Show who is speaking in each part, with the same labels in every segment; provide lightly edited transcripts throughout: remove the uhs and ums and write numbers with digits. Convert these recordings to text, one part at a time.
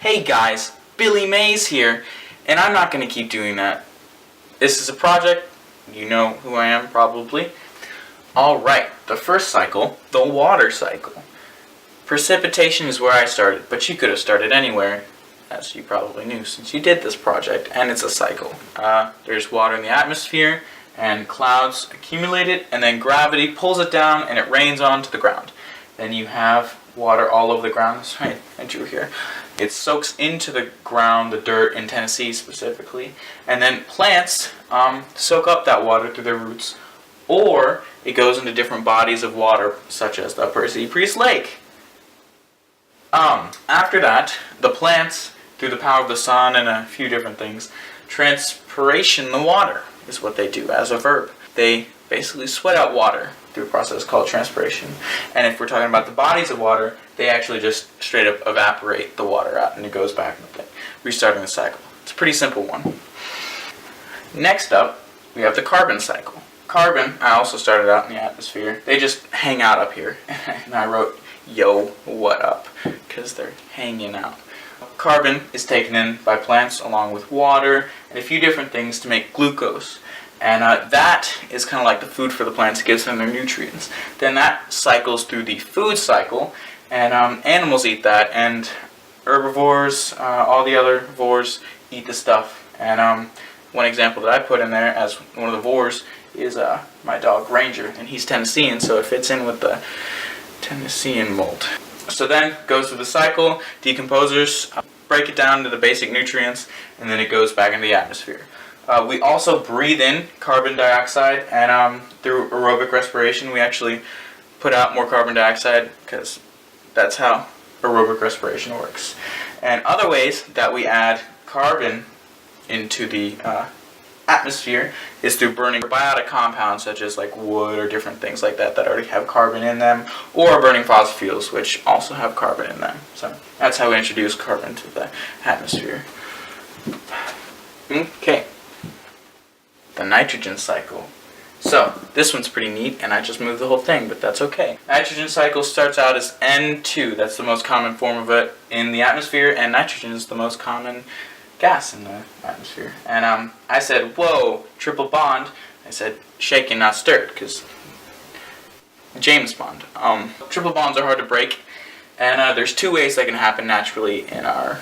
Speaker 1: Hey guys, Billy Mays here, and I'm not going to keep doing that. This is a project, you know who I am probably. Alright, the first cycle, the water cycle. Precipitation is where I started, but you could have started anywhere, as you probably knew since you did this project, and it's a cycle. There's water in the atmosphere, and clouds accumulate it, and then gravity pulls it down and it rains onto the ground. Then you have water all over the ground. That's right, I drew here. It soaks into the ground, the dirt in Tennessee specifically, and then plants soak up that water through their roots, or it goes into different bodies of water, such as the Percy Priest Lake. After that, the plants, through the power of the sun and a few different things, transpiration the water is what they do as a verb. They basically sweat out water through a process called transpiration. And if we're talking about the bodies of water, they actually just straight up evaporate the water out and it goes back into the thing, restarting the cycle. It's a pretty simple one. Next up, we have the carbon cycle. Carbon, I also started out in the atmosphere. They just hang out up here. And I wrote, yo, what up? Because they're hanging out. Carbon is taken in by plants along with water and a few different things to make glucose. And that is kind of like the food for the plants. It gives them their nutrients. Then that cycles through the food cycle, and animals eat that, and herbivores, all the other vores eat the stuff. And one example that I put in there as one of the vores is my dog Ranger, and he's Tennessean, so it fits in with the Tennessean mold. So then goes through the cycle, decomposers break it down to the basic nutrients, and then it goes back into the atmosphere. We also breathe in carbon dioxide, and through aerobic respiration we actually put out more carbon dioxide because that's how aerobic respiration works. And other ways that we add carbon into the atmosphere is through burning biotic compounds such as like wood or different things like that that already have carbon in them, or burning fossil fuels which also have carbon in them. So that's how we introduce carbon to the atmosphere. Okay. The nitrogen cycle. So, this one's pretty neat, and I just moved the whole thing, but that's okay. Nitrogen cycle starts out as N2. That's the most common form of it in the atmosphere, and nitrogen is the most common gas in the atmosphere. And I said, whoa, triple bond. I said, shaken, not stirred, because James Bond. Triple bonds are hard to break, and there's two ways that can happen naturally in our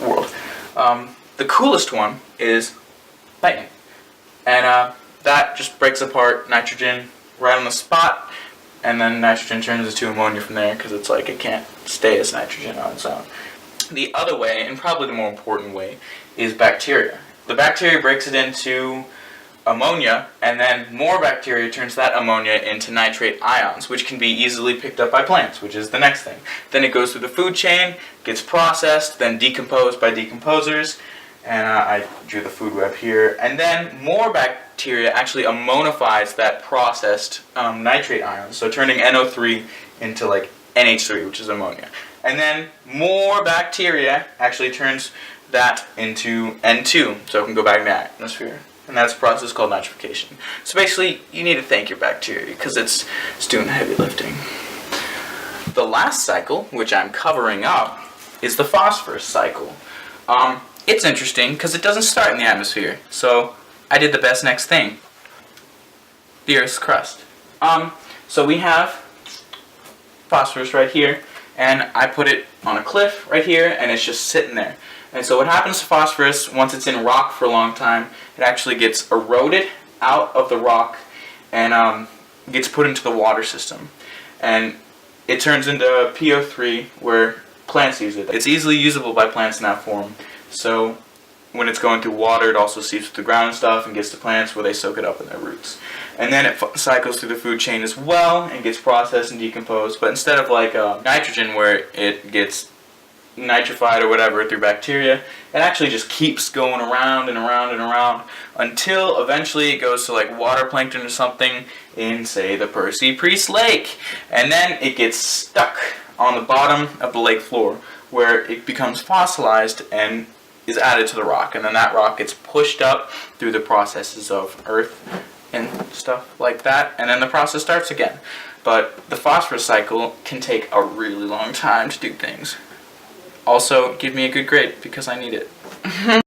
Speaker 1: world. The coolest one is lightning. And that just breaks apart nitrogen right on the spot, and then nitrogen turns into ammonia from there because it's like it can't stay as nitrogen on its own. The other way, and probably the more important way, is bacteria. The bacteria breaks it into ammonia, and then more bacteria turns that ammonia into nitrate ions, which can be easily picked up by plants, which is the next thing. Then it goes through the food chain, gets processed, then decomposed by decomposers, and I drew the food web here. And then more bacteria actually ammonifies that processed nitrate ions, so turning NO3 into like NH3, which is ammonia. And then more bacteria actually turns that into N2, so it can go back in the atmosphere. And that's a process called nitrification. So basically, you need to thank your bacteria because it's doing the heavy lifting. The last cycle, which I'm covering up, is the phosphorus cycle. It's interesting because it doesn't start in the atmosphere, so I did the best next thing. The Earth's crust. So we have phosphorus right here, and I put it on a cliff right here, and it's just sitting there. And so what happens to phosphorus once it's in rock for a long time, it actually gets eroded out of the rock and gets put into the water system. And it turns into PO3 where plants use it. It's easily usable by plants in that form. So when it's going through water, it also seeps through the ground and stuff and gets to plants where they soak it up in their roots. And then it cycles through the food chain as well and gets processed and decomposed. But instead of like nitrogen where it gets nitrified or whatever through bacteria, it actually just keeps going around and around and around until eventually it goes to like water plankton or something in, say, the Percy Priest Lake. And then it gets stuck on the bottom of the lake floor where it becomes fossilized and is added to the rock, and then that rock gets pushed up through the processes of earth and stuff like that, and then the process starts again. But the phosphorus cycle can take a really long time to do things. Also, give me a good grade because I need it.